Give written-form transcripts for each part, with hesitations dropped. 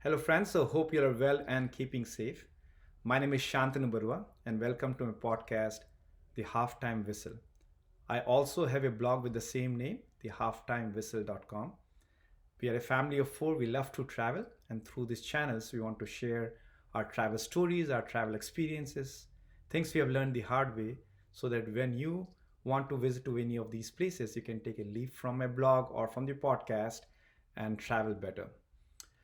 Hello, friends. So, hope you are well and keeping safe. My name is Shantanu Barua, and welcome to my podcast, The Halftime Whistle. I also have a blog with the same name, thehalftimewhistle.com. We are a family of four. We love to travel, and through these channels, we want to share our travel stories, our travel experiences, things we have learned the hard way, so that when you want to visit to any of these places, you can take a leaf from my blog or from the podcast and travel better.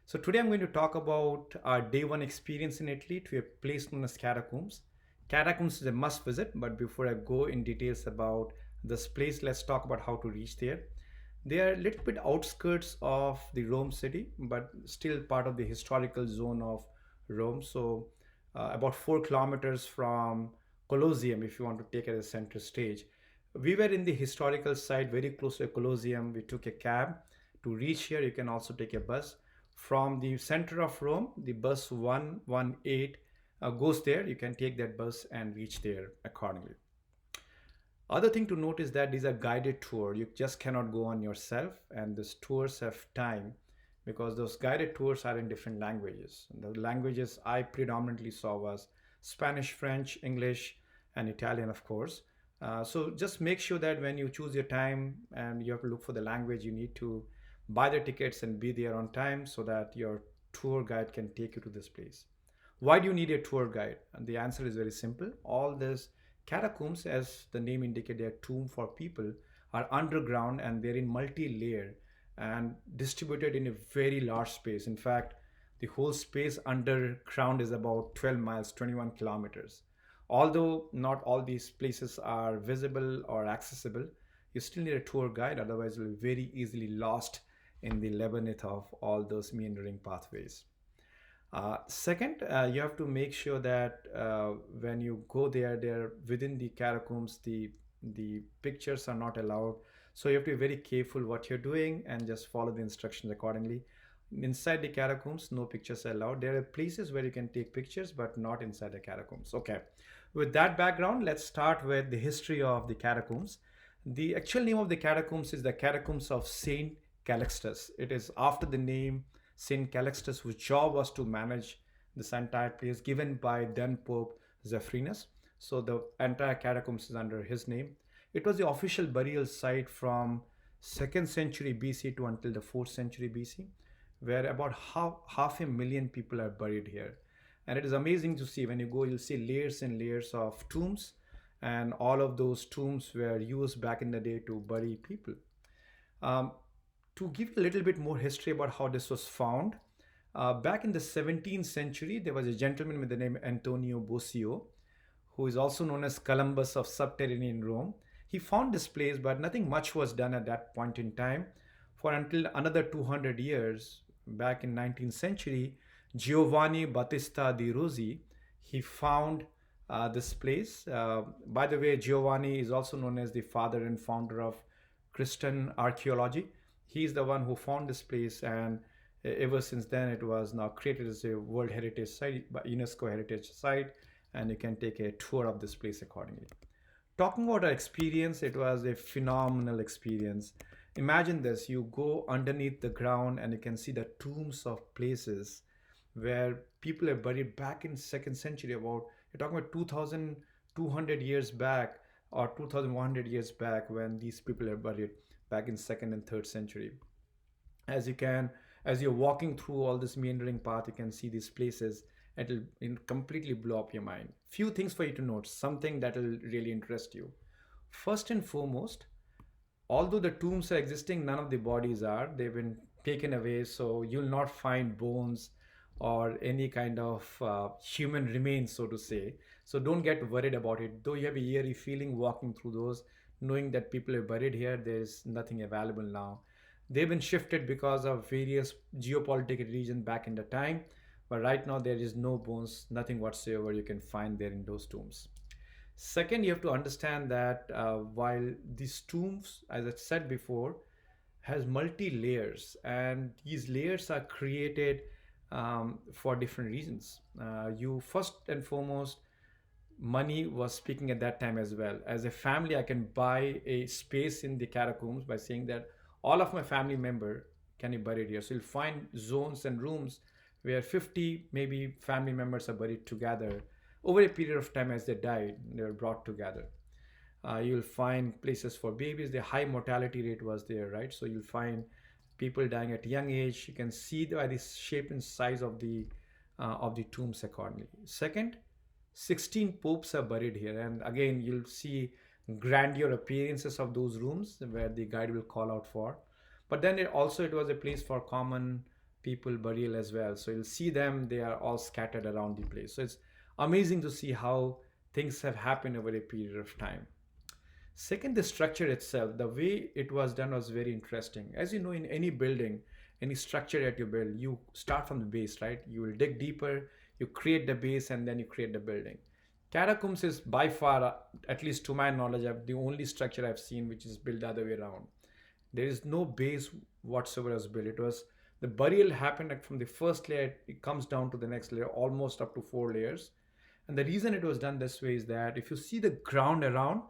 So today I'm going to talk about our day one experience in Italy to a place known as Catacombs. Catacombs is a must visit, but before I go in details about this place, let's talk about how to reach there. They are a little bit outskirts of the Rome city, but still part of the historical zone of Rome. So about 4 kilometers from Colosseum, if you want to take it as a center stage. We were in the historical site, very close to a Colosseum. We took a cab to reach here. You can also take a bus from the center of Rome. The bus 118 goes there. You can take that bus and reach there accordingly. Other thing to note is that these are guided tour. You just cannot go on yourself, and these tours have time because those guided tours are in different languages. The languages I predominantly saw was Spanish, French, English, and Italian, of course. So just make sure that when you choose your time and you have to look for the language, you need to buy the tickets and be there on time so that your tour guide can take you to this place. Why do you need a tour guide? And the answer is very simple. All these catacombs, as the name indicates, they are tomb for people, are underground and they're in multi-layer and distributed in a very large space. In fact, the whole space underground is about 12 miles, 21 kilometers. Although not all these places are visible or accessible, you still need a tour guide, otherwise you'll be very easily lost in the labyrinth of all those meandering pathways. Second, you have to make sure that when you go there, they're within the catacombs. The pictures are not allowed, so you have to be very careful what you're doing and just follow the instructions accordingly. Inside the catacombs, no pictures are allowed. There are places where you can take pictures, but not inside the catacombs. Okay, with that background, let's start with the history of the catacombs. The actual name of the catacombs is the Catacombs of Saint Callixtus. It is after the name Saint Callixtus, whose job was to manage this entire place, given by then Pope Zephyrinus. So the entire catacombs is under his name. It was the official burial site from 2nd century BC to until the 4th century BC, where about half a million people are buried here. And it is amazing to see when you go, you'll see layers and layers of tombs, and all of those tombs were used back in the day to bury people. Um, to give you a little bit more history about how this was found, back in the 17th century, there was a gentleman with the name Antonio Bosio, who is also known as Columbus of subterranean Rome. He found this place, but nothing much was done at that point in time. For until another 200 years, back in 19th century, Giovanni Battista di Rossi, he found this place. By the way, Giovanni is also known as the father and founder of Christian archaeology. He's the one who found this place, and ever since then, it was now created as a World Heritage Site, UNESCO Heritage Site, and you can take a tour of this place accordingly. Talking about our experience, it was a phenomenal experience. Imagine this, you go underneath the ground and you can see the tombs of places where people are buried back in second century. About, you're talking about 2200 years back or 2100 years back, when these people are buried back in second and third century. As you're walking through all this meandering path, you can see these places. It'll completely blow up your mind. Few things for you to note, something that will really interest you. First and foremost, although the tombs are existing, none of the bodies are. They've been taken away, so you'll not find bones or any kind of human remains, so to say. So don't get worried about it. Though you have a eerie feeling walking through those, knowing that people are buried here, there's nothing available now. They've been shifted because of various geopolitical reasons back in the time, but right now there is no bones, nothing whatsoever you can find there in those tombs. Second, you have to understand that while these tombs, as I said before, has multi layers, and these layers are created for different reasons. You first and foremost, money was speaking at that time as well. As a family, I can buy a space in the catacombs by saying that all of my family member can be buried here. So you'll find zones and rooms where 50 maybe family members are buried together over a period of time. As they died, they were brought together. You'll find places for babies. The high mortality rate was there, right? So you'll find people dying at young age. You can see by the shape and size of the tombs accordingly. Second, 16 popes are buried here, and again you'll see grandeur appearances of those rooms where the guide will call out for. But then it was a place for common people burial as well. So you'll see them; they are all scattered around the place. So it's amazing to see how things have happened over a period of time. Second, the structure itself, the way it was done was very interesting. As you know, in any building, any structure that you build, you start from the base, right? You will dig deeper, you create the base, and then you create the building. Catacombs is by far, at least to my knowledge, the only structure I've seen which is built the other way around. There is no base whatsoever was built. It was the burial happened from the first layer, it comes down to the next layer, almost up to 4 layers. And the reason it was done this way is that if you see the ground around,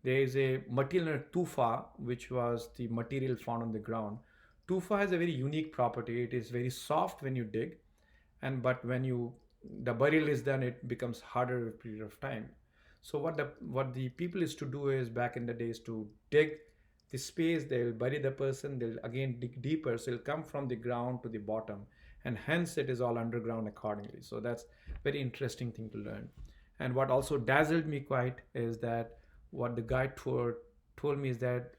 there is a material tufa, which was the material found on the ground. Tufa has a very unique property. It is very soft when you dig, and but when you the burial is done, it becomes harder over a period of time. So what the people is to do is back in the days to dig the space. They'll bury the person. They'll again dig deeper, so it'll come from the ground to the bottom, and hence it is all underground accordingly. So that's very interesting thing to learn. And what also dazzled me quite is that what the guide told me is that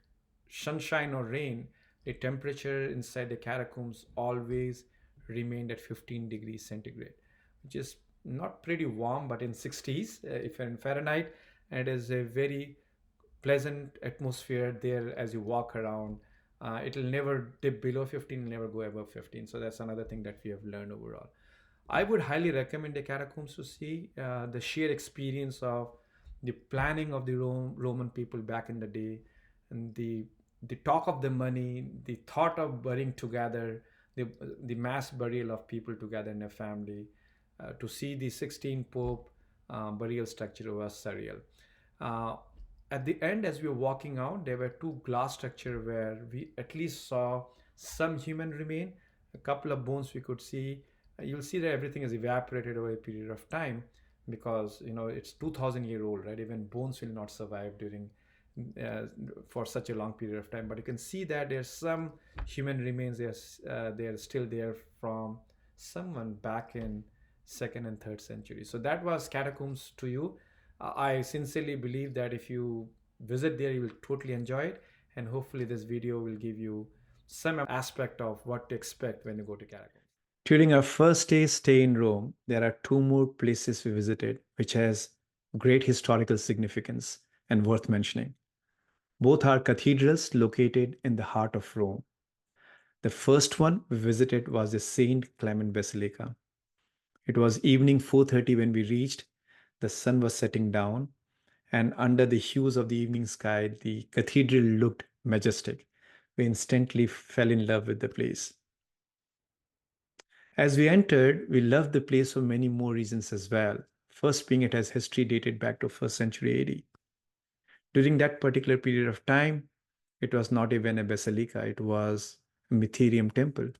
sunshine or rain, the temperature inside the catacombs always remained at 15 degrees centigrade, which is not pretty warm, but in 60s, if in Fahrenheit, and it is a very pleasant atmosphere there as you walk around. It'll never dip below 15, never go above 15. So that's another thing that we have learned overall. I would highly recommend the catacombs to see the sheer experience of the planning of the Roman people back in the day, and the talk of the money, the thought of burying together, the the mass burial of people together in a family. To see the 16 Pope burial structure was surreal. Uh, at the end, as we were walking out, there were two glass structure where we at least saw some human remain, a couple of bones we could see. You'll see that everything is evaporated over a period of time because it's 2000-year old, right? Even bones will not survive during uh, for such a long period of time. But you can see that there's some human remains. They're still there from someone back in second and third century. So that was catacombs to you. I sincerely believe that if you visit there, you will totally enjoy it, and hopefully this video will give you some aspect of what to expect when you go to catacombs. During our first stay in Rome, there are two more places we visited, which has great historical significance and worth mentioning. Both are cathedrals located in the heart of Rome. The first one we visited was the Saint Clement Basilica. It was evening 4:30 when we reached. The sun was setting down, and under the hues of the evening sky, the cathedral looked majestic. We instantly fell in love with the place. As we entered, we loved the place for many more reasons as well. First, being it has history dated back to 1st century AD. During that particular period of time, it was not even a basilica, it was a Mitherium temple.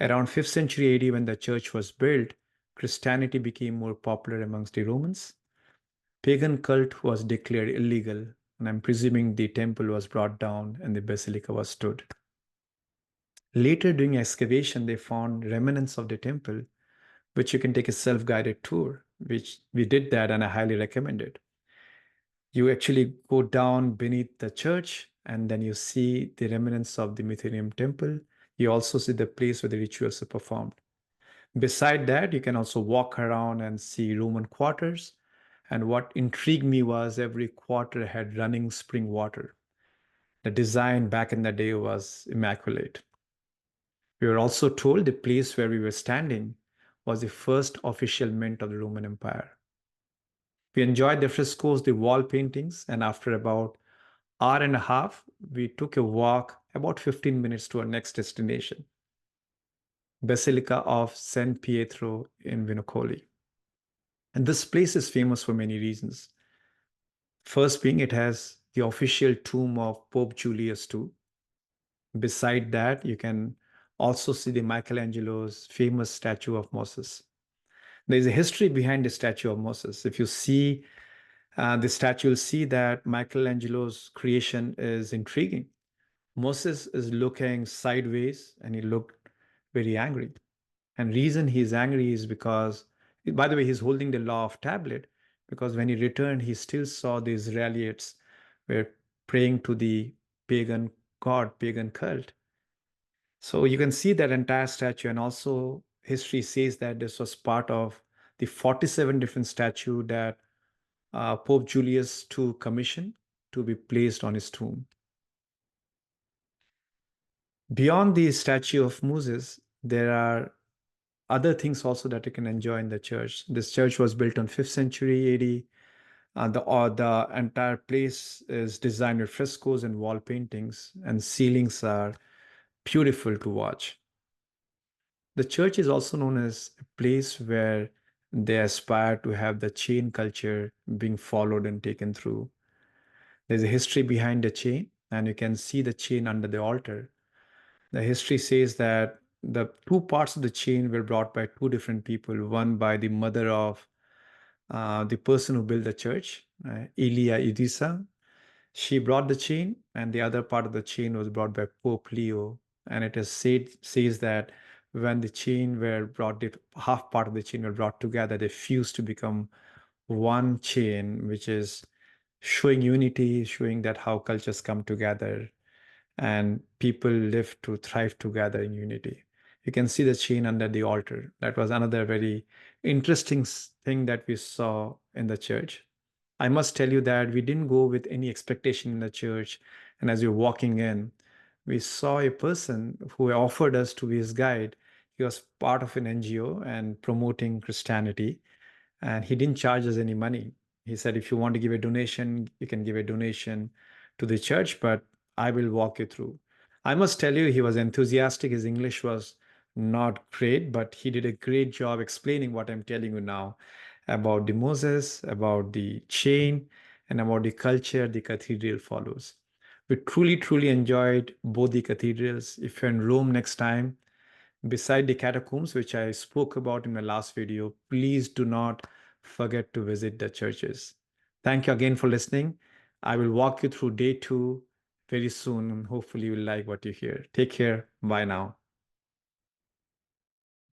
Around 5th century AD, when the church was built, Christianity became more popular amongst the Romans. Pagan cult was declared illegal, and I'm presuming the temple was brought down and the basilica was stood. Later, during excavation, they found remnants of the temple, which you can take a self-guided tour, which we did that, and I highly recommend it. You actually go down beneath the church, and then you see the remnants of the Mitherium temple. You also see the place where the rituals are performed. Beside that, you can also walk around and see Roman quarters. And what intrigued me was every quarter had running spring water. The design back in the day was immaculate. We were also told the place where we were standing was the first official mint of the Roman Empire. We enjoyed the frescoes, the wall paintings, and after about hour and a half, we took a walk about 15 minutes to our next destination, Basilica of San Pietro in Vinocoli. And this place is famous for many reasons. First being it has the official tomb of Pope Julius II. Beside that, you can Also see the Michelangelo's famous statue of Moses. There's a history behind the statue of Moses. If you see the statue, you'll see that Michelangelo's creation is intriguing. Moses is looking sideways and he looked very angry. And reason he's angry is because, by the way, he's holding the law of tablet, because when he returned, he still saw the Israelites were praying to the pagan god, pagan cult. So you can see that entire statue, and also history says that this was part of the 47 different statue that Pope Julius II commissioned to be placed on his tomb. Beyond the statue of Moses, there are other things also that you can enjoy in the church. This church was built on 5th century AD. The entire place is designed with frescoes and wall paintings, and ceilings are beautiful to watch. The church is also known as a place where they aspire to have the chain culture being followed and taken through. There's a history behind the chain, and you can see the chain under the altar. The history says that the two parts of the chain were brought by two different people, one by the mother of the person who built the church, Elia Idisa. She brought the chain, and the other part of the chain was brought by Pope Leo. And it is says that when the chain were brought, the half part of the chain were brought together, they fused to become one chain, which is showing unity, showing that how cultures come together and people live to thrive together in unity. You can see the chain under the altar. That was another very interesting thing that we saw in the church. I must tell you that we didn't go with any expectation in the church. And as we are walking in, we saw a person who offered us to be his guide. He was part of an NGO and promoting Christianity, and he didn't charge us any money. He said, if you want to give a donation, you can give a donation to the church, but I will walk you through. I must tell you, he was enthusiastic. His English was not great, but he did a great job explaining what I'm telling you now about the Moses, about the chain, and about the culture the cathedral follows. We truly, truly enjoyed both the cathedrals. If you're in Rome next time, beside the catacombs, which I spoke about in my last video, please do not forget to visit the churches. Thank you again for listening. I will walk you through day 2 very soon, and hopefully you will like what you hear. Take care. Bye now.